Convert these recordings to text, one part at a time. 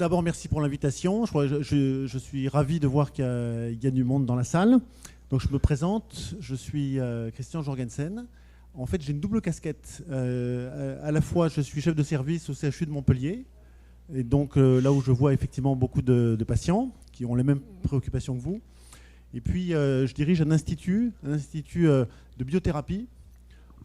d'abord, merci pour l'invitation. Je suis ravi de voir qu'il y a du monde dans la salle. Donc, je me présente. Je suis Christian Jorgensen. En fait, j'ai une double casquette. À la fois, je suis chef de service au CHU de Montpellier. Et donc, là où je vois effectivement beaucoup de patients qui ont les mêmes préoccupations que vous. Et puis, je dirige un institut de biothérapie,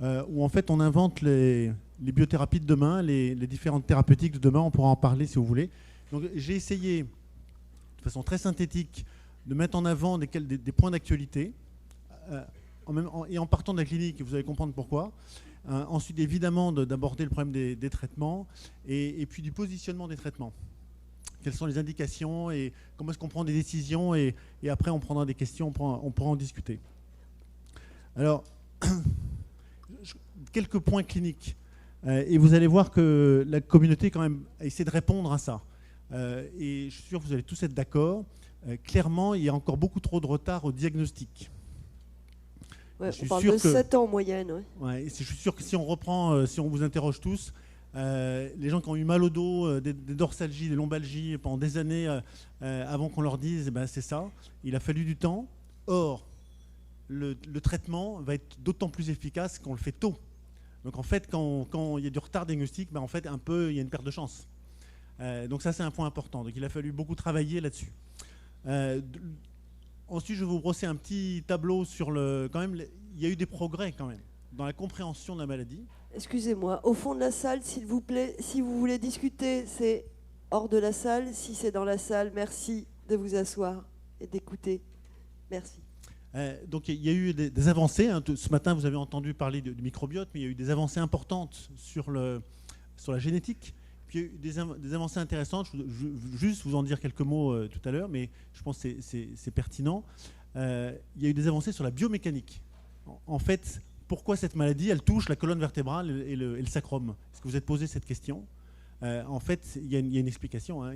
où en fait, on invente les biothérapies de demain, les différentes thérapeutiques de demain. On pourra en parler si vous voulez. Donc, j'ai essayé, de façon très synthétique, de mettre en avant des points d'actualité, et en partant de la clinique, vous allez comprendre pourquoi. Ensuite, évidemment, d'aborder le problème des traitements, et puis du positionnement des traitements. Quelles sont les indications, et comment est-ce qu'on prend des décisions, et après, on prendra des questions, on pourra en discuter. Alors, quelques points cliniques. Et vous allez voir que la communauté, quand même, a essayé de répondre à ça. Et je suis sûr que vous allez tous être d'accord. Clairement, il y a encore beaucoup trop de retard au diagnostic. Ouais, on parle de 7 ans en moyenne. Ouais. Ouais, et je suis sûr que si on reprend, si on vous interroge tous, les gens qui ont eu mal au dos, des dorsalgies, des lombalgies pendant des années, avant qu'on leur dise, c'est ça, il a fallu du temps. Or, le traitement va être d'autant plus efficace qu'on le fait tôt. Donc en fait, quand il y a du retard diagnostic, en fait, il y a une perte de chance. Donc ça, c'est un point important. Donc il a fallu beaucoup travailler là-dessus. Ensuite, je vais vous brosser un petit tableau sur quand même, il y a eu des progrès quand même dans la compréhension de la maladie. Excusez-moi, au fond de la salle, s'il vous plaît, si vous voulez discuter, c'est hors de la salle. Si c'est dans la salle, merci de vous asseoir et d'écouter. Merci. Donc il y a eu des avancées. Ce matin, vous avez entendu parler du microbiote, mais il y a eu des avancées importantes sur la génétique. Puis il y a eu des avancées intéressantes. Je vais juste vous en dire quelques mots tout à l'heure, mais je pense que c'est pertinent. Il y a eu des avancées sur la biomécanique. En fait, pourquoi cette maladie, elle touche la colonne vertébrale et le sacrum? Est-ce que vous êtes posé cette question? En fait, il y a une explication. Hein.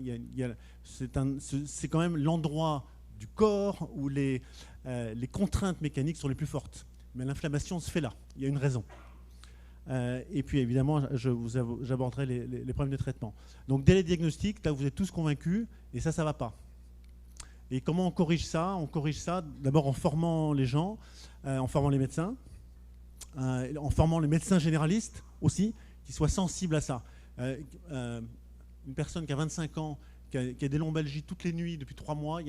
C'est quand même l'endroit du corps où les contraintes mécaniques sont les plus fortes. Mais l'inflammation se fait là. Il y a une raison. Et puis évidemment, j'aborderai les problèmes de traitement. Donc dès les diagnostics, là vous êtes tous convaincus, et ça ne va pas. Et comment on corrige ça? On corrige ça d'abord en formant les gens, en formant les médecins, en formant les médecins généralistes aussi, qui soient sensibles à ça. Une personne qui a 25 ans, qui a des lombalgies toutes les nuits depuis 3 mois,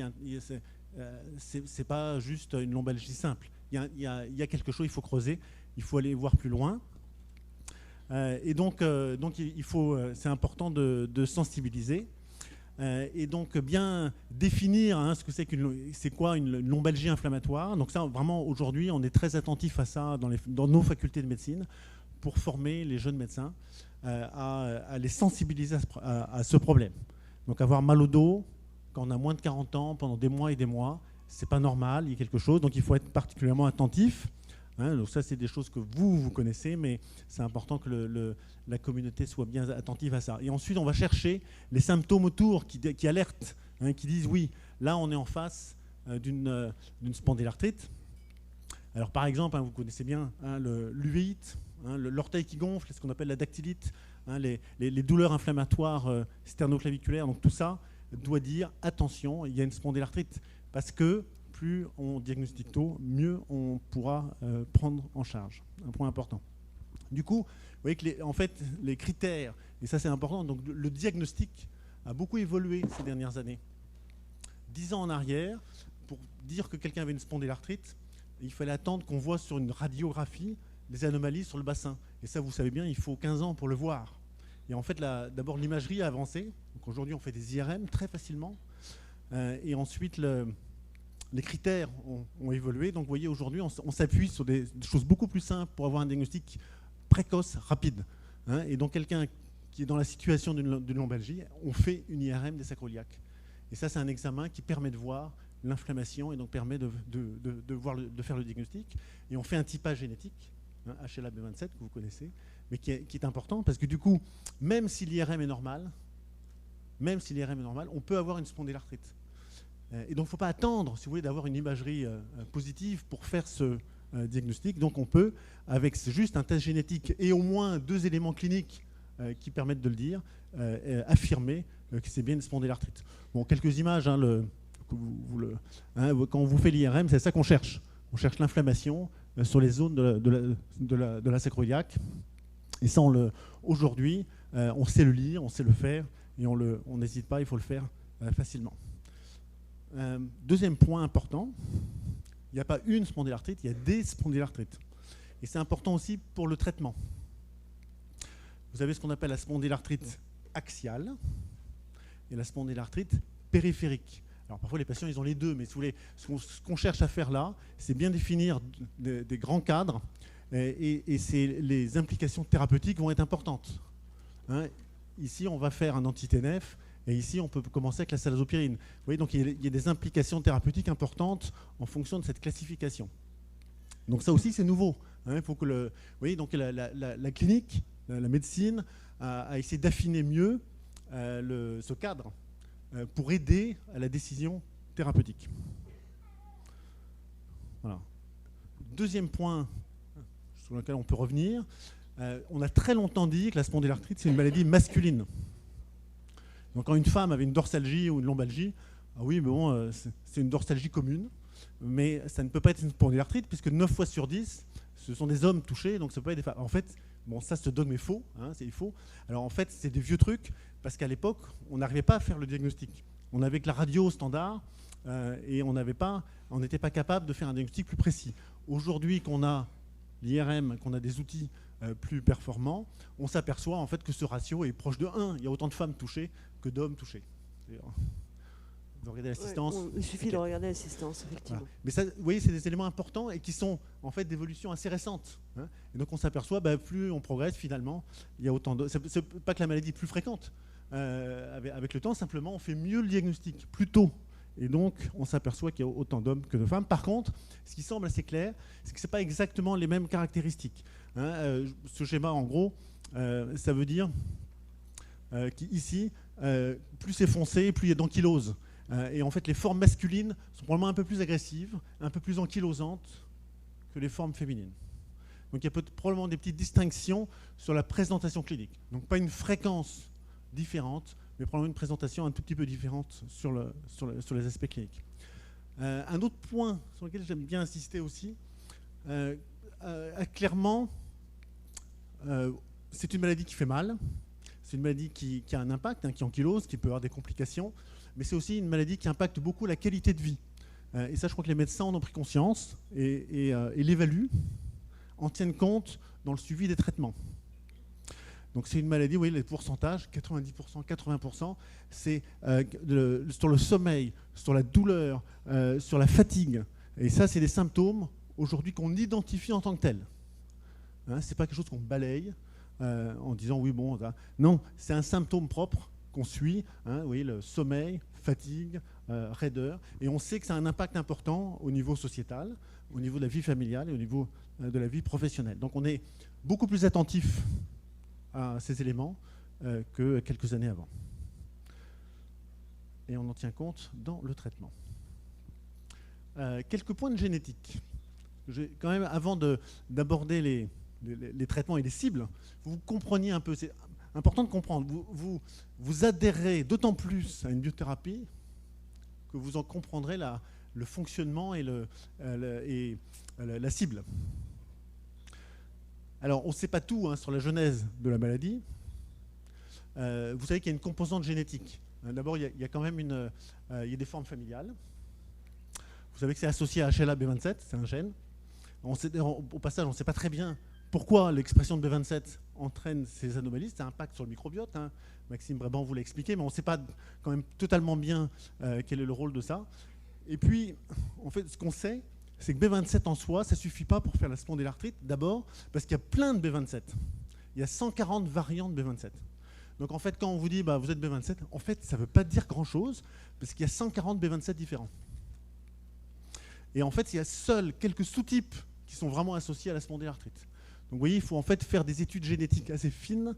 c'est pas juste une lombalgie simple. Il y a quelque chose, il faut creuser, il faut aller voir plus loin. Et donc c'est important de sensibiliser. Et donc bien définir ce que c'est quoi une lombalgie inflammatoire. Donc ça, vraiment, aujourd'hui, on est très attentif à ça dans nos facultés de médecine pour former les jeunes médecins à les sensibiliser à ce problème. Donc avoir mal au dos quand on a moins de 40 ans, pendant des mois et des mois, c'est pas normal, il y a quelque chose. Donc il faut être particulièrement attentif. Donc ça, c'est des choses que vous connaissez, mais c'est important que la communauté soit bien attentive à ça. Et ensuite, on va chercher les symptômes autour qui alertent, qui disent oui, là, on est en face d'une spondylarthrite. Alors, par exemple, vous connaissez bien l'uvéite, l'orteil qui gonfle, ce qu'on appelle la dactylite, les douleurs inflammatoires sternoclaviculaires. Donc tout ça doit dire attention, il y a une spondylarthrite, parce que plus on diagnostique tôt, mieux on pourra prendre en charge. Un point important. Du coup, vous voyez que en fait, les critères, et ça c'est important, donc le diagnostic a beaucoup évolué ces dernières années. 10 ans en arrière, pour dire que quelqu'un avait une spondylarthrite, il fallait attendre qu'on voit sur une radiographie des anomalies sur le bassin. Et ça, vous savez bien, il faut 15 ans pour le voir. Et en fait, d'abord, l'imagerie a avancé. Donc aujourd'hui, on fait des IRM très facilement. Et ensuite, les critères ont évolué. Donc vous voyez, aujourd'hui, on s'appuie sur des choses beaucoup plus simples pour avoir un diagnostic précoce, rapide. Et donc quelqu'un qui est dans la situation d'une lombalgie, on fait une IRM des sacroiliaques. Et ça, c'est un examen qui permet de voir l'inflammation et donc permet de faire le diagnostic. Et on fait un typage génétique, HLA-B27 que vous connaissez, mais qui est important parce que du coup, même si l'IRM est normal, on peut avoir une spondylarthrite. Et donc, il ne faut pas attendre, si vous voulez, d'avoir une imagerie positive pour faire ce diagnostic. Donc, on peut, avec juste un test génétique et au moins 2 éléments cliniques qui permettent de le dire, affirmer que c'est bien une spondylarthrite. Bon, quelques images, hein, quand on vous fait l'IRM, c'est ça qu'on cherche. On cherche l'inflammation sur les zones de la sacroiliaque. Et ça, aujourd'hui, on sait le lire, on sait le faire, et on n'hésite pas, il faut le faire facilement. Deuxième point important, il n'y a pas une spondylarthrite, il y a des spondylarthrites. Et c'est important aussi pour le traitement. Vous avez ce qu'on appelle la spondylarthrite axiale et la spondylarthrite périphérique. Alors parfois les patients ils ont les deux, mais si vous voulez, ce qu'on cherche à faire là, c'est bien définir des grands cadres et les implications thérapeutiques vont être importantes. Hein, ici on va faire un anti-TNF et ici on peut commencer avec la salazopyrine. Vous voyez, donc il y a des implications thérapeutiques importantes en fonction de cette classification. Donc ça aussi c'est nouveau. Hein, il faut que vous voyez, donc la clinique, la médecine a essayé d'affiner mieux ce cadre pour aider à la décision thérapeutique. Voilà. Deuxième point sur lequel on peut revenir, on a très longtemps dit que la spondylarthrite c'est une maladie masculine. Donc quand une femme avait une dorsalgie ou une lombalgie, ah oui, mais bon, c'est une dorsalgie commune, mais ça ne peut pas être une spondylarthrite puisque 9 fois sur 10, ce sont des hommes touchés, donc ça peut pas être des femmes. En fait, bon, ça, ce dogme est faux, hein, c'est faux. Alors en fait, c'est des vieux trucs, parce qu'à l'époque, on n'arrivait pas à faire le diagnostic. On avait que la radio standard, et on n'était pas capable de faire un diagnostic plus précis. Aujourd'hui, qu'on a l'IRM, qu'on a des outils plus performants, on s'aperçoit en fait que ce ratio est proche de 1. Il y a autant de femmes touchées que d'hommes touchés. Vous regardez l'assistance. Ouais, il suffit de regarder l'assistance, effectivement. Voilà. Mais ça, vous voyez, c'est des éléments importants et qui sont en fait d'évolution assez récente. Hein. Et donc on s'aperçoit, plus on progresse finalement, il y a autant de. C'est pas que la maladie est plus fréquente avec le temps, simplement on fait mieux le diagnostic plus tôt. Et donc on s'aperçoit qu'il y a autant d'hommes que de femmes. Par contre, ce qui semble assez clair, c'est que c'est pas exactement les mêmes caractéristiques. Hein. Ce schéma, en gros, ça veut dire qu'ici, plus c'est foncé, plus il y a d'ankylose. Et en fait, les formes masculines sont probablement un peu plus agressives, un peu plus ankylosantes que les formes féminines. Donc il y a probablement des petites distinctions sur la présentation clinique. Donc pas une fréquence différente, mais probablement une présentation un tout petit peu différente sur les aspects cliniques. Un autre point sur lequel j'aime bien insister aussi, clairement, c'est une maladie qui fait mal, c'est une maladie qui a un impact, hein, qui ankylose, qui peut avoir des complications, mais c'est aussi une maladie qui impacte beaucoup la qualité de vie. Et ça, je crois que les médecins en ont pris conscience et l'évaluent, en tiennent compte dans le suivi des traitements. Donc c'est une maladie, vous voyez les pourcentages, 90%, 80%, c'est sur le sommeil, sur la douleur, sur la fatigue. Et ça, c'est des symptômes aujourd'hui qu'on identifie en tant que tels. Hein, c'est pas quelque chose qu'on balaye en disant oui, bon, non, c'est un symptôme propre qu'on suit, hein, vous voyez, le sommeil, fatigue, raideur, et on sait que ça a un impact important au niveau sociétal, au niveau de la vie familiale et au niveau de la vie professionnelle. Donc on est beaucoup plus attentif à ces éléments que quelques années avant. Et on en tient compte dans le traitement. Quelques points de génétique. Quand même, avant d'aborder les traitements et les cibles, vous compreniez un peu, c'est important de comprendre, vous adhérez d'autant plus à une biothérapie que vous en comprendrez le fonctionnement et la cible. Alors, on ne sait pas tout, hein, sur la genèse de la maladie. Vous savez qu'il y a une composante génétique. D'abord, il y a quand même il y a des formes familiales. Vous savez que c'est associé à HLA-B27, c'est un gène. Au passage, on ne sait pas très bien pourquoi l'expression de B27 entraîne ces anomalies, c'est un impact sur le microbiote. Hein. Maxime Brabant vous l'a expliqué, mais on ne sait pas quand même totalement bien quel est le rôle de ça. Et puis, en fait, ce qu'on sait, c'est que B27 en soi, ça ne suffit pas pour faire la spondylarthrite. D'abord, parce qu'il y a plein de B27. Il y a 140 variantes de B27. Donc en fait, quand on vous dit vous êtes B27, en fait, ça ne veut pas dire grand-chose, parce qu'il y a 140 B27 différents. Et en fait, il y a seuls quelques sous-types qui sont vraiment associés à la spondylarthrite. Donc vous voyez, il faut en fait faire des études génétiques assez fines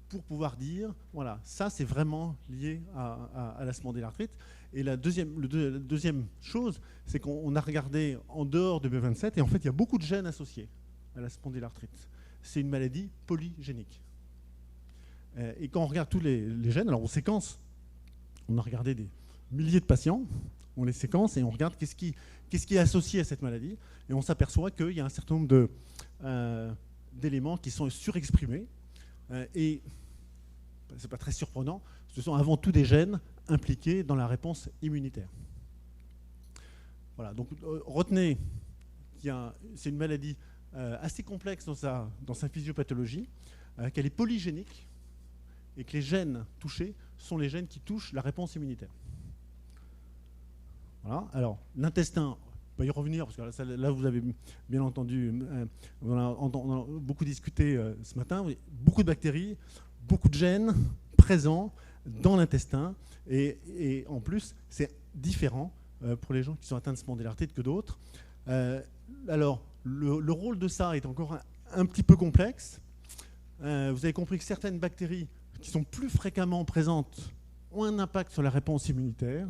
pour pouvoir dire, voilà, ça c'est vraiment lié à la spondylarthrite. Et la deuxième chose, c'est qu'on a regardé en dehors de B27, et en fait il y a beaucoup de gènes associés à la spondylarthrite. C'est une maladie polygénique. Et quand on regarde tous les gènes, alors on séquence on a regardé des milliers de patients, on les séquence et on regarde qu'est-ce qui est associé à cette maladie. Et on s'aperçoit qu'il y a un certain nombre d'éléments qui sont surexprimés. Et ce n'est pas très surprenant, ce sont avant tout des gènes impliqués dans la réponse immunitaire. Voilà, donc retenez qu'il c'est une maladie assez complexe dans sa physiopathologie, qu'elle est polygénique et que les gènes touchés sont les gènes qui touchent la réponse immunitaire. Voilà. Alors, l'intestin, on va y revenir, parce que là, vous avez bien entendu, on a beaucoup discuté ce matin, beaucoup de bactéries, beaucoup de gènes présents dans l'intestin, et en plus, c'est différent pour les gens qui sont atteints de spondylarthrite que d'autres. Alors, le rôle de ça est encore un petit peu complexe. Vous avez compris que certaines bactéries qui sont plus fréquemment présentes ont un impact sur la réponse immunitaire,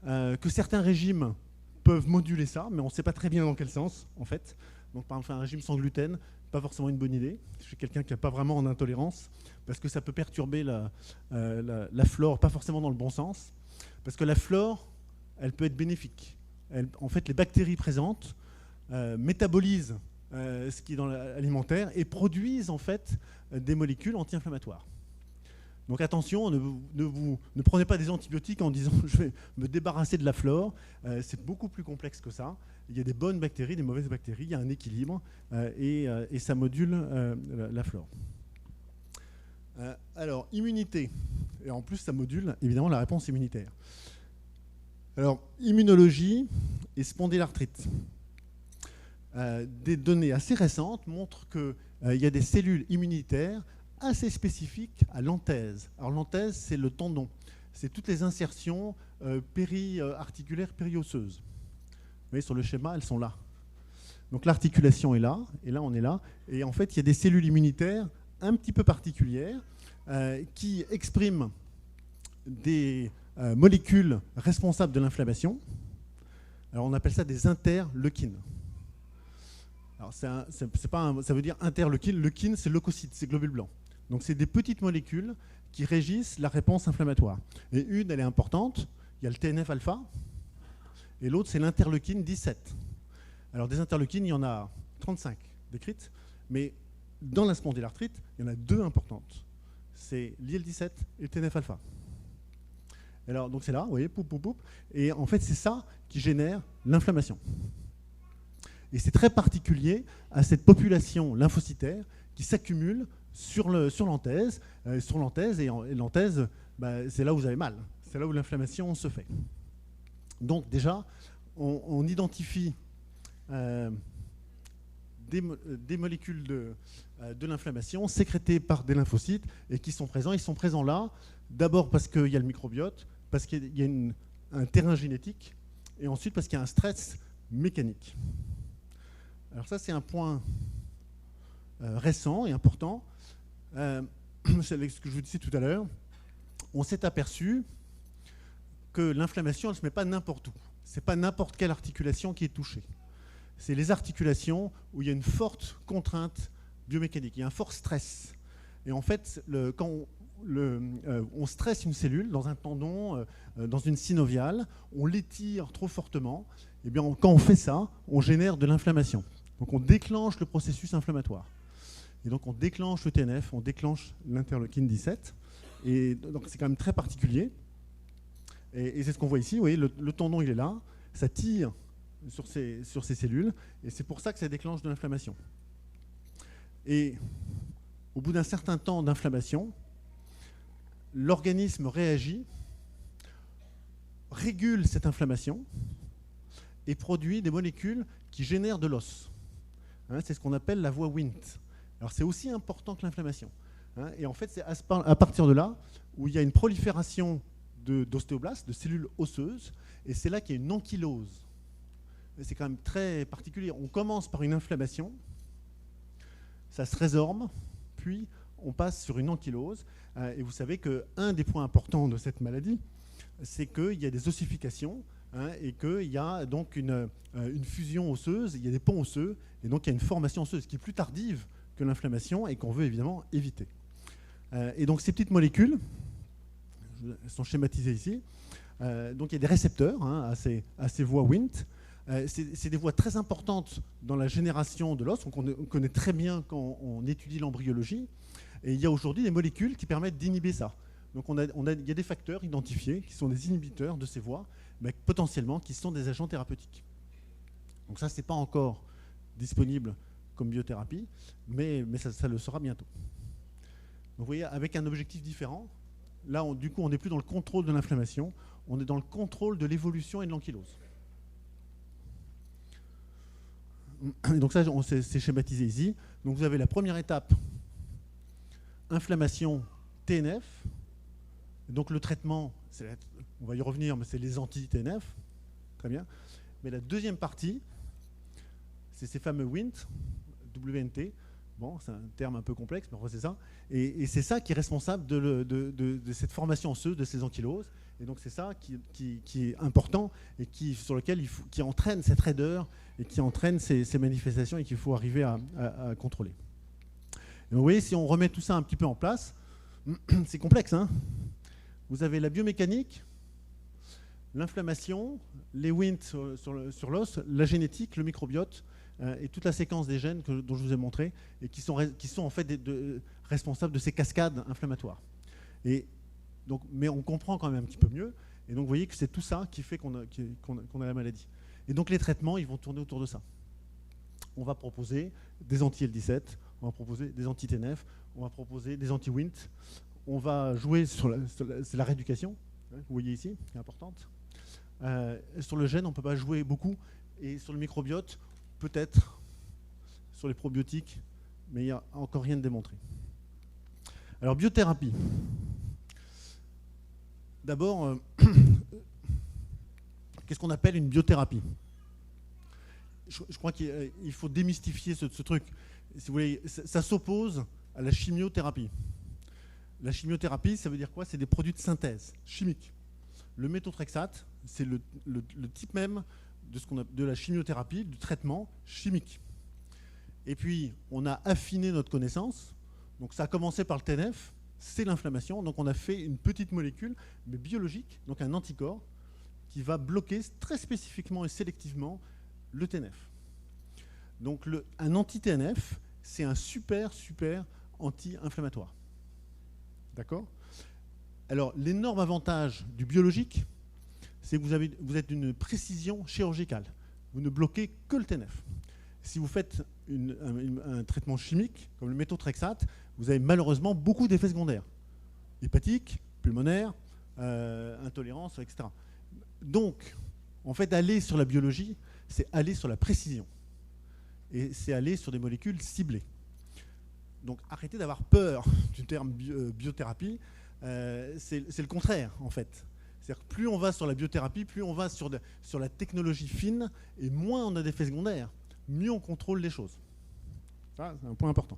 que certains régimes peuvent moduler ça, mais on ne sait pas très bien dans quel sens, en fait. Donc, par exemple, un régime sans gluten, pas forcément une bonne idée. Je suis quelqu'un qui n'a pas vraiment d'intolérance, parce que ça peut perturber la flore, pas forcément dans le bon sens, parce que la flore, elle peut être bénéfique. En fait, les bactéries présentes métabolisent ce qui est dans l'alimentaire et produisent en fait des molécules anti-inflammatoires. Donc attention, ne prenez pas des antibiotiques en disant je vais me débarrasser de la flore. C'est beaucoup plus complexe que ça. Il y a des bonnes bactéries, des mauvaises bactéries, il y a un équilibre et ça module la flore. Alors, immunité. Et en plus, ça module évidemment la réponse immunitaire. Alors, immunologie et spondylarthrite. Des données assez récentes montrent qu'il y a des cellules immunitaires assez spécifiques à l'anthèse. Alors l'anthèse, c'est le tendon. C'est toutes les insertions périarticulaires périosseuses. Vous voyez, sur le schéma, elles sont là. Donc l'articulation est là, et là on est là. Et en fait, il y a des cellules immunitaires un petit peu particulières qui expriment des molécules responsables de l'inflammation. Alors on appelle ça des interleukines. Alors ça veut dire interleukine. Leukine, c'est leucocyte, c'est globule blanc. Donc c'est des petites molécules qui régissent la réponse inflammatoire. Et une, elle est importante, il y a le TNF-alpha, et l'autre, c'est l'interleukine 17. Alors des interleukines, il y en a 35 décrites, mais dans la spondylarthrite, il y en a deux importantes. C'est l'IL-17 et le TNF-alpha. Alors, donc c'est là, vous voyez, poup, poup, poup. Et en fait, c'est ça qui génère l'inflammation. Et c'est très particulier à cette population lymphocytaire qui s'accumule sur l'anthèse. Et l'anthèse, c'est là où vous avez mal. C'est là où l'inflammation se fait. Donc déjà, on identifie des molécules de l'inflammation sécrétées par des lymphocytes et qui sont présents. Ils sont présents là, d'abord parce qu'il y a le microbiote, parce qu'il y a un terrain génétique, et ensuite parce qu'il y a un stress mécanique. Alors ça, c'est un point récent et important. C'est ce que je vous disais tout à l'heure. On s'est aperçu que l'inflammation, elle ne se met pas n'importe où. Ce n'est pas n'importe quelle articulation qui est touchée. C'est les articulations où il y a une forte contrainte biomécanique, il y a un fort stress. Et en fait, quand on stresse une cellule dans un tendon, dans une synoviale, on l'étire trop fortement, et bien quand on fait ça, on génère de l'inflammation. Donc on déclenche le processus inflammatoire. Et donc on déclenche le TNF, on déclenche l'interleukine 17. Et donc c'est quand même très particulier. Et c'est ce qu'on voit ici. Vous voyez, le tendon, il est là, ça tire sur ces cellules, et c'est pour ça que ça déclenche de l'inflammation. Et au bout d'un certain temps d'inflammation, l'organisme réagit, régule cette inflammation et produit des molécules qui génèrent de l'os. C'est ce qu'on appelle la voie Wnt. Alors c'est aussi important que l'inflammation. Et en fait, c'est à partir de là où il y a une prolifération d'ostéoblastes, de cellules osseuses, et c'est là qu'il y a une ankylose. C'est quand même très particulier. On commence par une inflammation, ça se résorbe, puis on passe sur une ankylose. Et vous savez qu'un des points importants de cette maladie, c'est qu'il y a des ossifications, et qu'il y a donc une fusion osseuse, il y a des ponts osseux, et donc il y a une formation osseuse qui est plus tardive que l'inflammation et qu'on veut évidemment éviter. Et donc ces petites molécules, elles sont schématisées ici. Donc il y a des récepteurs à ces voies Wnt. C'est des voies très importantes dans la génération de l'os, qu'on connaît très bien quand on étudie l'embryologie. Et il y a aujourd'hui des molécules qui permettent d'inhiber ça. Donc il y a des facteurs identifiés qui sont des inhibiteurs de ces voies, mais potentiellement qui sont des agents thérapeutiques. Donc ça, ce n'est pas encore disponible comme biothérapie, mais ça le sera bientôt. Donc vous voyez, avec un objectif différent, là, du coup, on n'est plus dans le contrôle de l'inflammation, on est dans le contrôle de l'évolution et de l'ankylose. Et donc ça, c'est schématisé ici. Donc vous avez la première étape, inflammation TNF. Donc le traitement, on va y revenir, mais c'est les anti-TNF. Très bien. Mais la deuxième partie, c'est ces fameux WNT. Bon, c'est un terme un peu complexe, mais en fait c'est ça. Et c'est ça qui est responsable de cette formation osseuse, de ces ankyloses. Et donc c'est ça qui est important et sur lequel qui entraîne cette raideur et qui entraîne ces manifestations et qu'il faut arriver à contrôler. Et donc, vous voyez, si on remet tout ça un petit peu en place, c'est complexe. Vous avez la biomécanique, l'inflammation, les WNT sur l'os, la génétique, le microbiote et toute la séquence des gènes dont je vous ai montré et qui sont en fait responsables de ces cascades inflammatoires. Mais on comprend quand même un petit peu mieux. Et donc vous voyez que c'est tout ça qui fait qu'on a la maladie. Et donc les traitements, ils vont tourner autour de ça. On va proposer des anti-L17, on va proposer des anti-TNF, on va proposer des anti-WNT. On va jouer c'est la rééducation, vous voyez ici, qui est importante. Sur le gène, on ne peut pas jouer beaucoup. Et sur le microbiote, peut-être sur les probiotiques, mais il n'y a encore rien de démontré. Alors, biothérapie. D'abord, qu'est-ce qu'on appelle une biothérapie ? Je crois qu'il faut démystifier ce truc. Si vous voulez, ça s'oppose à la chimiothérapie. La chimiothérapie, ça veut dire quoi ? C'est des produits de synthèse chimiques. Le méthotrexate, c'est le type même de la chimiothérapie, du traitement chimique. Et puis, on a affiné notre connaissance. Donc, ça a commencé par le TNF, c'est l'inflammation. Donc, on a fait une petite molécule, mais biologique, donc un anticorps, qui va bloquer très spécifiquement et sélectivement le TNF. Donc, un anti-TNF, c'est un super anti-inflammatoire. D'accord ? Alors, l'énorme avantage du biologique, c'est que vous êtes d'une précision chirurgicale. Vous ne bloquez que le TNF. Si vous faites un traitement chimique, comme le méthotrexate, vous avez malheureusement beaucoup d'effets secondaires. Hépatiques, pulmonaires, intolérance, etc. Donc, en fait, aller sur la biologie, c'est aller sur la précision. Et c'est aller sur des molécules ciblées. Donc, arrêtez d'avoir peur du terme biothérapie. C'est le contraire, en fait. C'est-à-dire que plus on va sur la biothérapie, plus on va sur la technologie fine, et moins on a d'effets secondaires, mieux on contrôle les choses. Ça, c'est un point important.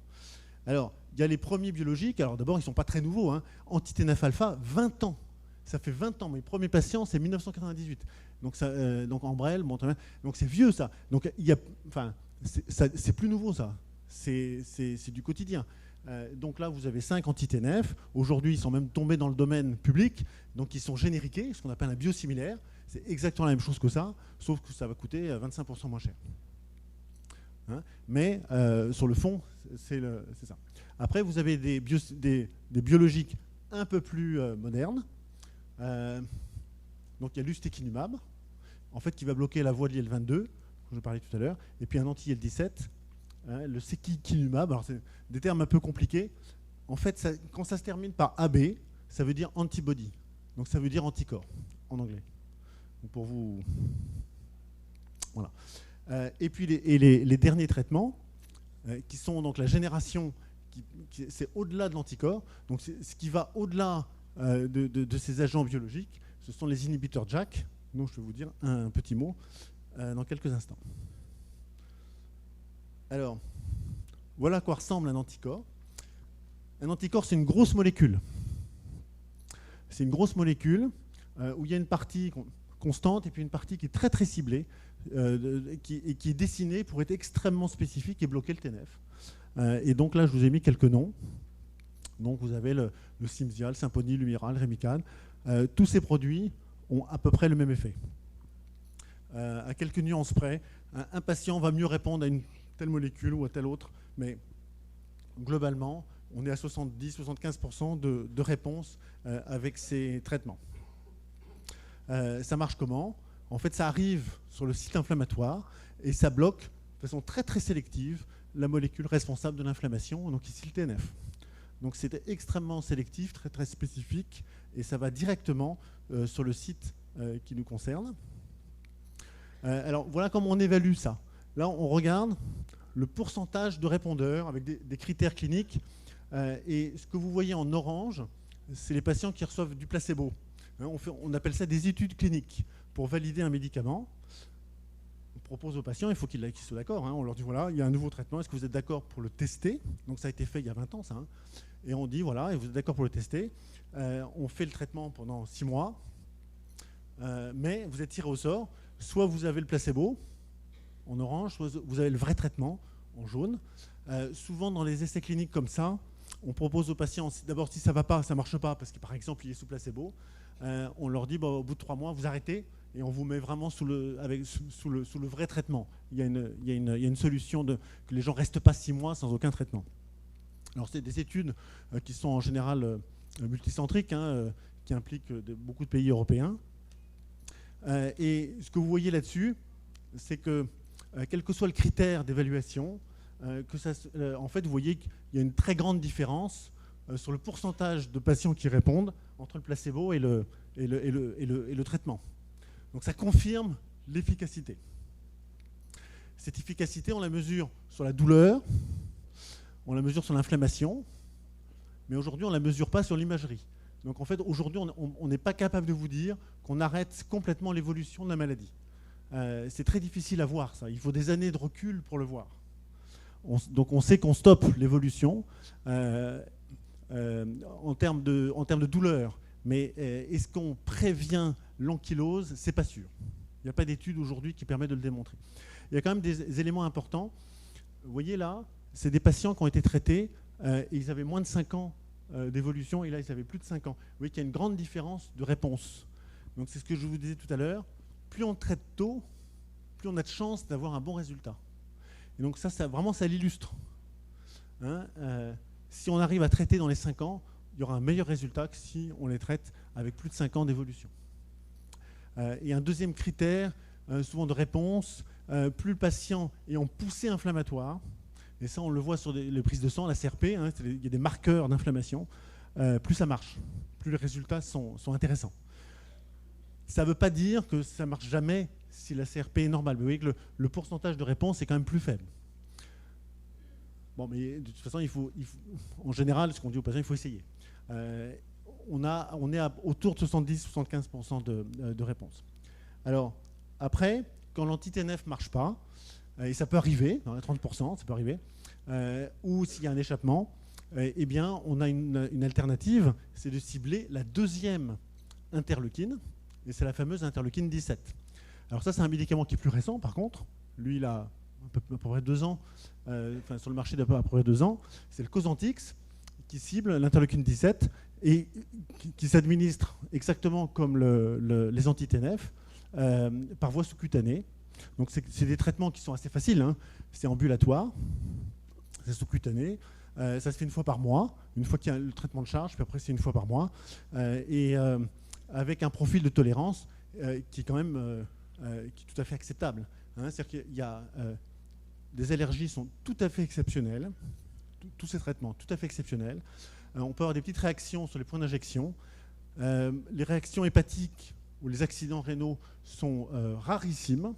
Alors, il y a les premiers biologiques. Alors d'abord, ils ne sont pas très nouveaux. Anti-TNF-alpha, 20 ans. Ça fait 20 ans. Mes premiers patients, c'est 1998. Donc Ambrel, bon, donc c'est vieux, ça. Donc c'est plus nouveau, ça. C'est du quotidien. Donc là, vous avez 5 anti-TNF. Aujourd'hui, ils sont même tombés dans le domaine public. Donc, ils sont génériqués, ce qu'on appelle un biosimilaire. C'est exactement la même chose que ça, sauf que ça va coûter 25% moins cher. Mais sur le fond, c'est ça. Après, vous avez des biologiques un peu plus modernes. Donc, il y a l'ustekinumab, en fait, qui va bloquer la voie de l'IL-22, dont je parlais tout à l'heure, et puis un anti-IL-17. Le secukinumab, alors c'est des termes un peu compliqués. En fait, quand ça se termine par AB, ça veut dire antibody. Donc ça veut dire anticorps en anglais. Donc pour vous, voilà. Et puis les derniers traitements, qui sont donc la génération, c'est au-delà de l'anticorps. Donc ce qui va au-delà de ces agents biologiques, ce sont les inhibiteurs JAK. Donc je vais vous dire un petit mot dans quelques instants. Alors, voilà à quoi ressemble un anticorps. Un anticorps, c'est une grosse molécule. C'est une grosse molécule où il y a une partie constante et puis une partie qui est très très ciblée et qui est dessinée pour être extrêmement spécifique et bloquer le TNF. Et donc là, je vous ai mis quelques noms. Donc vous avez le Cimzia, le Simponi, l'Humiral, Rémical. tous ces produits ont à peu près le même effet. À quelques nuances près, un patient va mieux répondre à une telle molécule ou à telle autre, mais globalement, on est à 70-75% de réponse avec ces traitements. Ça marche comment? En fait, ça arrive sur le site inflammatoire et ça bloque de façon très très sélective la molécule responsable de l'inflammation, donc ici le TNF. Donc c'est extrêmement sélectif, très très spécifique, et ça va directement sur le site qui nous concerne. Alors voilà comment on évalue ça. Là, on regarde le pourcentage de répondeurs avec des critères cliniques. Et ce que vous voyez en orange, c'est les patients qui reçoivent du placebo. On appelle ça des études cliniques. Pour valider un médicament, on propose aux patients, il faut qu'ils soient d'accord. On leur dit, voilà, il y a un nouveau traitement, est-ce que vous êtes d'accord pour le tester? Donc ça a été fait il y a 20 ans, ça. Et on dit, voilà, et vous êtes d'accord pour le tester. On fait le traitement pendant 6 mois, mais vous êtes tiré au sort. Soit vous avez le placebo, en orange, soit vous avez le vrai traitement, en jaune. Souvent, dans les essais cliniques comme ça, on propose aux patients, d'abord, si ça ne va pas, ça ne marche pas, parce que par exemple, il est sous placebo, on leur dit, au bout de 3 mois, vous arrêtez, et on vous met vraiment sous le vrai traitement. Il y a une solution que les gens ne restent pas 6 mois sans aucun traitement. Alors, c'est des études qui sont en général multicentriques, qui impliquent beaucoup de pays européens. Et ce que vous voyez là-dessus, c'est que, quel que soit le critère d'évaluation, en fait, vous voyez qu'il y a une très grande différence sur le pourcentage de patients qui répondent entre le placebo et le traitement. Donc ça confirme l'efficacité. Cette efficacité, on la mesure sur la douleur, on la mesure sur l'inflammation, mais aujourd'hui, on ne la mesure pas sur l'imagerie. Donc en fait, aujourd'hui, on n'est pas capable de vous dire qu'on arrête complètement l'évolution de la maladie. C'est très difficile à voir, ça. Il faut des années de recul pour le voir. Donc on sait qu'on stoppe l'évolution en termes de douleur. Mais est-ce qu'on prévient l'ankylose? C'est pas sûr. Il n'y a pas d'étude aujourd'hui qui permet de le démontrer. Il y a quand même des éléments importants. Vous voyez là, c'est des patients qui ont été traités et ils avaient moins de 5 ans d'évolution et là ils avaient plus de 5 ans. Vous voyez qu'il y a une grande différence de réponse. Donc c'est ce que je vous disais tout à l'heure. Plus on traite tôt, plus on a de chances d'avoir un bon résultat. Et donc ça vraiment, ça l'illustre. Si on arrive à traiter dans les 5 ans, il y aura un meilleur résultat que si on les traite avec plus de 5 ans d'évolution. Et un deuxième critère, souvent de réponse, plus le patient est en poussée inflammatoire, et ça on le voit sur les prises de sang, la CRP, il y a des marqueurs d'inflammation, plus ça marche, plus les résultats sont intéressants. Ça ne veut pas dire que ça ne marche jamais si la CRP est normale. Vous voyez que le pourcentage de réponse est quand même plus faible. Bon, mais de toute façon, en général, ce qu'on dit aux patients, il faut essayer. On est autour de 70-75% de réponse. Alors, après, quand l'anti-TNF ne marche pas, et ça peut arriver, dans les 30%, ça peut arriver, ou s'il y a un échappement, eh bien, on a une alternative, c'est de cibler la deuxième interleukine, et c'est la fameuse interleukine 17. Alors ça, c'est un médicament qui est plus récent, par contre. Lui, il a à peu près 2 ans, sur le marché d'à peu près 2 ans. C'est le Cosentyx qui cible l'interleukine 17 et qui s'administre exactement comme les anti-TNF par voie sous-cutanée. Donc c'est des traitements qui sont assez faciles. C'est ambulatoire, c'est sous-cutané. Ça se fait 1 fois par mois, une fois qu'il y a le traitement de charge, puis après c'est 1 fois par mois. Avec un profil de tolérance qui est quand même qui est tout à fait acceptable. C'est-à-dire qu'il y a des allergies sont tout à fait exceptionnelles, tous ces traitements tout à fait exceptionnels. On peut avoir des petites réactions sur les points d'injection. Les réactions hépatiques ou les accidents rénaux sont rarissimes.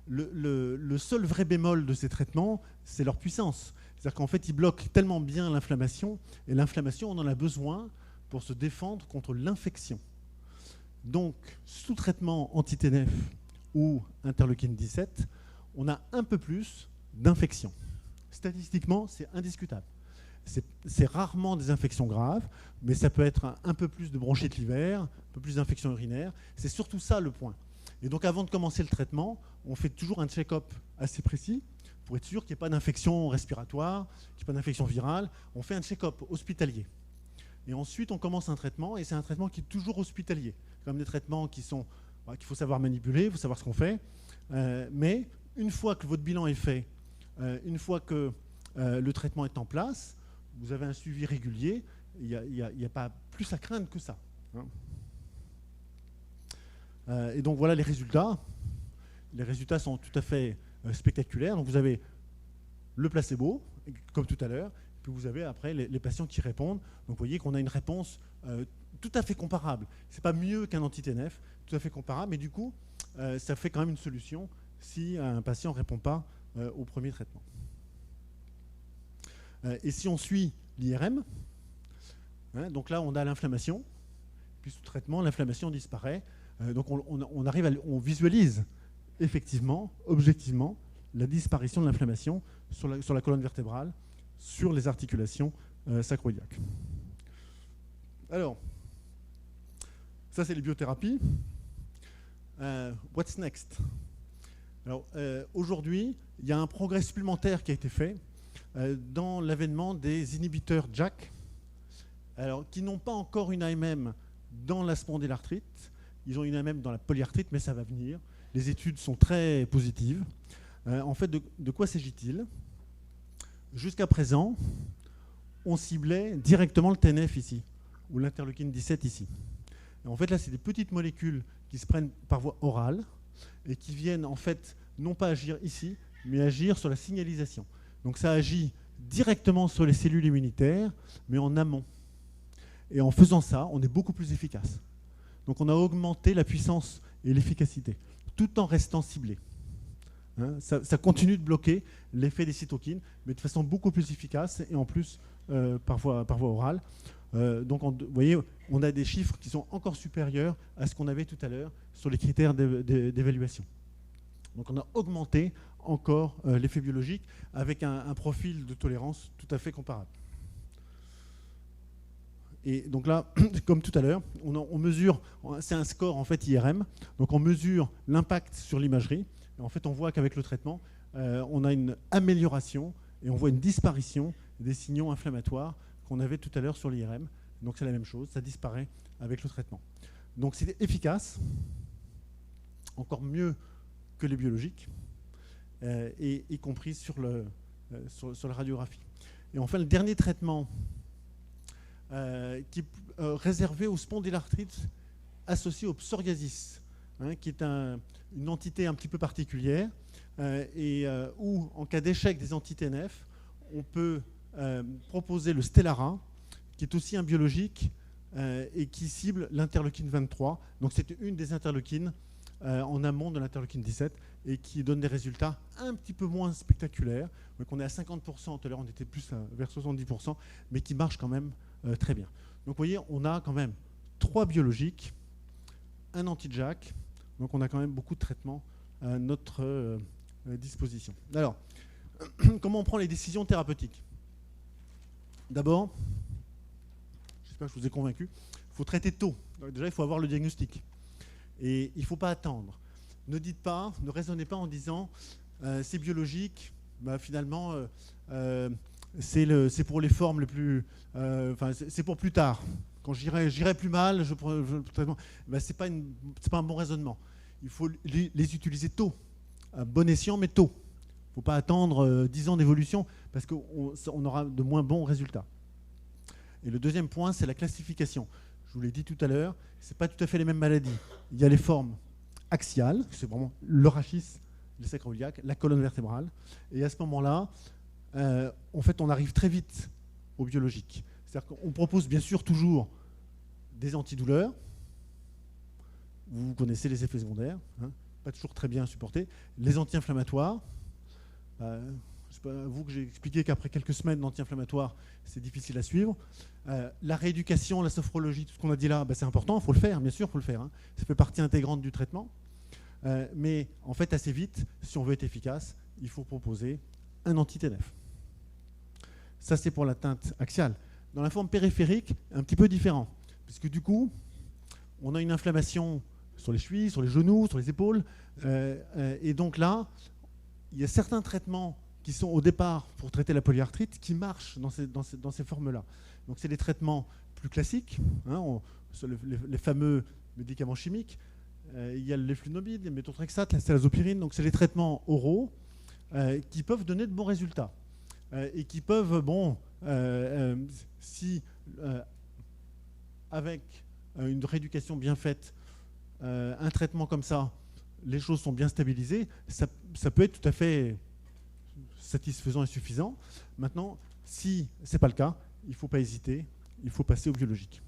Le seul vrai bémol de ces traitements, c'est leur puissance. C'est-à-dire qu'en fait, ils bloquent tellement bien l'inflammation, et l'inflammation, on en a besoin pour se défendre contre l'infection. Donc, sous traitement anti-TNF ou interleukine 17, on a un peu plus d'infections. Statistiquement, c'est indiscutable. C'est rarement des infections graves, mais ça peut être un peu plus de bronchite l'hiver, un peu plus d'infections urinaires. C'est surtout ça le point. Et donc, avant de commencer le traitement, on fait toujours un check-up assez précis pour être sûr qu'il n'y ait pas d'infection respiratoire, qu'il n'y ait pas d'infection virale. On fait un check-up hospitalier. Et ensuite, on commence un traitement, et c'est un traitement qui est toujours hospitalier. Comme des traitements qu'il faut savoir manipuler, il faut savoir ce qu'on fait. Mais une fois que votre bilan est fait, une fois que le traitement est en place, vous avez un suivi régulier, il n'y a pas plus à craindre que ça. Hein. Et donc voilà les résultats. Les résultats sont tout à fait spectaculaires. Donc vous avez le placebo, comme tout à l'heure, puis vous avez après les patients qui répondent. Donc vous voyez qu'on a une réponse tout à fait comparable. Ce n'est pas mieux qu'un anti-TNF, tout à fait comparable, mais du coup, ça fait quand même une solution si un patient ne répond pas au premier traitement. Et si on suit l'IRM, hein, donc là on a l'inflammation, puis sous traitement l'inflammation disparaît. Donc on visualise effectivement, objectivement, la disparition de l'inflammation sur la colonne vertébrale, sur les articulations sacroiliaques. Alors, ça c'est les biothérapies. What's next? Alors, aujourd'hui, il y a un progrès supplémentaire qui a été fait dans l'avènement des inhibiteurs JAK, alors, qui n'ont pas encore une AMM dans la spondylarthrite. Ils ont une AMM dans la polyarthrite, mais ça va venir. Les études sont très positives. En fait, de quoi s'agit-il? Jusqu'à présent, on ciblait directement le TNF ici, ou l'interleukine 17 ici. Et en fait, là, c'est des petites molécules qui se prennent par voie orale et qui viennent, en fait, non pas agir ici, mais agir sur la signalisation. Donc ça agit directement sur les cellules immunitaires, mais en amont. Et en faisant ça, on est beaucoup plus efficace. Donc on a augmenté la puissance et l'efficacité, tout en restant ciblé. Hein, ça continue de bloquer l'effet des cytokines, mais de façon beaucoup plus efficace et en plus par voie orale. Donc vous voyez, on a des chiffres qui sont encore supérieurs à ce qu'on avait tout à l'heure sur les critères d'évaluation. Donc on a augmenté encore l'effet biologique avec un profil de tolérance tout à fait comparable. Et donc là, comme tout à l'heure, on mesure, c'est un score en fait IRM, donc on mesure l'impact sur l'imagerie. Et en fait, on voit qu'avec le traitement, on a une amélioration et on voit une disparition des signaux inflammatoires qu'on avait tout à l'heure sur l'IRM. Donc c'est la même chose, ça disparaît avec le traitement. Donc c'est efficace, encore mieux que les biologiques, et y compris sur la radiographie. Et enfin, le dernier traitement qui est réservé aux spondylarthrites associées au psoriasis, hein, qui est une entité un petit peu particulière, où, en cas d'échec des anti-TNF, on peut proposer le Stelara, qui est aussi un biologique et qui cible l'interleukine 23. Donc c'est une des interleukines en amont de l'interleukine 17 et qui donne des résultats un petit peu moins spectaculaires. Donc on est à 50%, tout à l'heure on était plus vers 70%, mais qui marche quand même très bien. Donc vous voyez, on a quand même 3 biologiques, un anti-JAK, donc on a quand même beaucoup de traitements à notre disposition. Alors, comment on prend les décisions thérapeutiques? D'abord, j'espère que je vous ai convaincu, il faut traiter tôt. Donc déjà, il faut avoir le diagnostic. Et il ne faut pas attendre. Ne dites pas, ne raisonnez pas en disant c'est biologique, bah, finalement c'est pour les formes les plus... c'est pour plus tard. Quand j'irai plus mal, bah, c'est pas un bon raisonnement. Il faut les utiliser tôt, à bon escient, mais tôt. Il ne faut pas attendre 10 ans d'évolution parce qu'on aura de moins bons résultats. Et le deuxième point, c'est la classification. Je vous l'ai dit tout à l'heure, ce n'est pas tout à fait les mêmes maladies. Il y a les formes axiales, c'est vraiment le rachis, le sacroiliaque, la colonne vertébrale. Et à ce moment-là, en fait, on arrive très vite au biologique. C'est-à-dire qu'on propose bien sûr toujours des antidouleurs. Vous connaissez les effets secondaires, hein, pas toujours très bien supportés. Les anti-inflammatoires. C'est pas à vous que j'ai expliqué qu'après quelques semaines d'anti-inflammatoires, c'est difficile à suivre. La rééducation, la sophrologie, tout ce qu'on a dit là, c'est important, il faut le faire, bien sûr, il faut le faire. Hein. Ça fait partie intégrante du traitement. Mais en fait, assez vite, si on veut être efficace, il faut proposer un anti-TNF. Ça, c'est pour l'atteinte axiale. Dans la forme périphérique, un petit peu différent. Parce que du coup, on a une inflammation sur les chevilles, sur les genoux, sur les épaules. Et donc là, il y a certains traitements qui sont au départ pour traiter la polyarthrite qui marchent dans ces formes-là. Donc c'est des traitements plus classiques, hein, les fameux médicaments chimiques. Il y a le flunomide, le méthotrexate, la célazopyrine. Donc c'est les traitements oraux qui peuvent donner de bons résultats et qui peuvent, si avec une rééducation bien faite, un traitement comme ça, les choses sont bien stabilisées, ça peut être tout à fait satisfaisant et suffisant. Maintenant, si ce n'est pas le cas, il ne faut pas hésiter, il faut passer au biologique.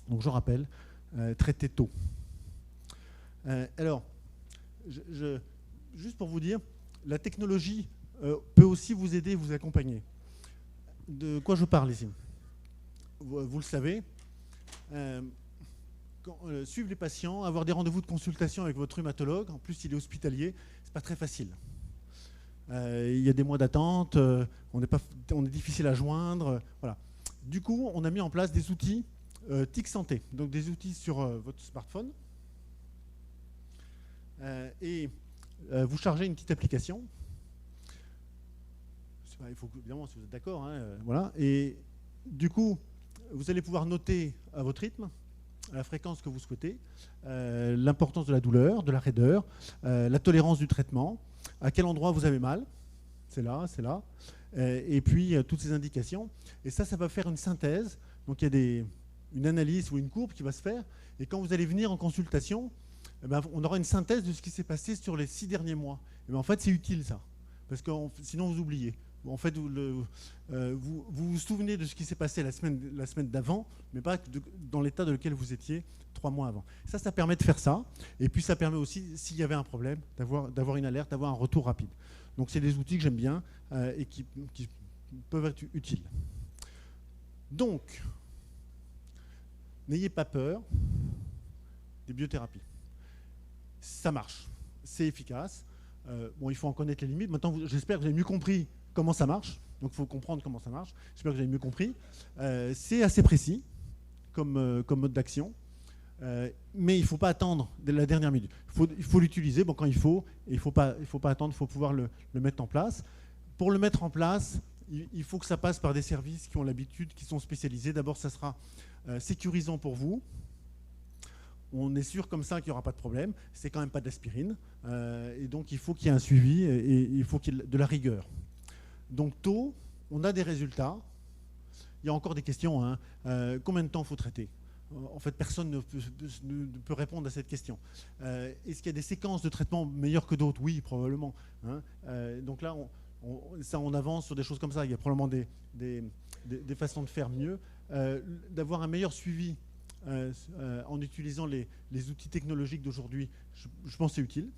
Donc je rappelle, traiter tôt. Alors, juste pour vous dire, la technologie peut aussi vous aider, vous accompagner. De quoi je parle ici? Vous le savez, suivre les patients, avoir des rendez-vous de consultation avec votre rhumatologue, en plus il est hospitalier, c'est pas très facile. Il y a des mois d'attente, on est difficile à joindre. Voilà. Du coup, on a mis en place des outils TIC Santé, donc des outils sur votre smartphone. Vous chargez une petite application. Il faut évidemment, si vous êtes d'accord, hein, voilà. Et du coup, vous allez pouvoir noter à votre rythme, à la fréquence que vous souhaitez, l'importance de la douleur, de la raideur, la tolérance du traitement, à quel endroit vous avez mal, c'est là, et puis toutes ces indications. Et ça va faire une synthèse. Donc il y a une analyse ou une courbe qui va se faire. Et quand vous allez venir en consultation, on aura une synthèse de ce qui s'est passé sur les 6 derniers mois. Et en fait, c'est utile ça, parce que sinon vous oubliez. En fait, vous vous souvenez de ce qui s'est passé la semaine d'avant, mais pas dans l'état dans lequel vous étiez 3 mois avant. Ça permet de faire ça. Et puis, ça permet aussi, s'il y avait un problème, d'avoir une alerte, d'avoir un retour rapide. Donc, c'est des outils que j'aime bien et qui peuvent être utiles. Donc, n'ayez pas peur des biothérapies. Ça marche, c'est efficace. Il faut en connaître les limites. Maintenant, j'espère que vous avez mieux compris comment ça marche. Donc, il faut comprendre comment ça marche. J'espère que vous avez mieux compris. C'est assez précis comme mode d'action. Mais il ne faut pas attendre la dernière minute. Il faut l'utiliser quand il faut. Et il ne faut pas attendre, il faut pouvoir le mettre en place. Pour le mettre en place, il faut que ça passe par des services qui ont l'habitude, qui sont spécialisés. D'abord, ça sera sécurisant pour vous. On est sûr comme ça qu'il n'y aura pas de problème. C'est quand même pas d'aspirine. Et donc, il faut qu'il y ait un suivi et il faut qu'il y ait de la rigueur. Donc tôt, on a des résultats. Il y a encore des questions. Hein. Combien de temps faut traiter? En fait, personne ne peut répondre à cette question. Est-ce qu'il y a des séquences de traitement meilleures que d'autres? Oui, probablement. Hein. Donc là, on avance sur des choses comme ça. Il y a probablement des façons de faire mieux. D'avoir un meilleur suivi en utilisant les outils technologiques d'aujourd'hui, je pense que c'est utile.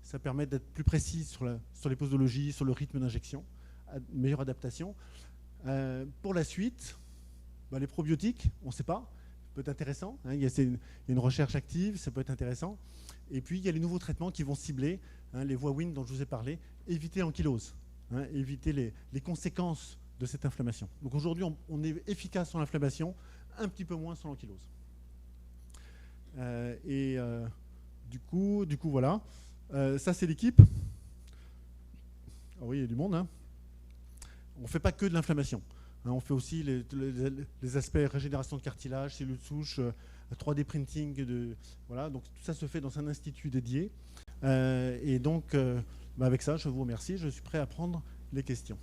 Ça permet d'être plus précis sur les posologies, sur le rythme d'injection, meilleure adaptation. Pour la suite, les probiotiques, on ne sait pas, ça peut être intéressant. Hein, il y a une recherche active, ça peut être intéressant. Et puis, il y a les nouveaux traitements qui vont cibler les voies Wnt dont je vous ai parlé, éviter l'ankylose, éviter les conséquences de cette inflammation. Donc aujourd'hui, on est efficace sur l'inflammation, un petit peu moins sur l'ankylose. Du coup, voilà. Ça, c'est l'équipe. Ah oui, il y a du monde. Hein. On ne fait pas que de l'inflammation. Hein, on fait aussi les aspects régénération de cartilage, cellules souches, 3D printing. Voilà, donc tout ça se fait dans un institut dédié. Et donc, avec ça, je vous remercie. Je suis prêt à prendre les questions.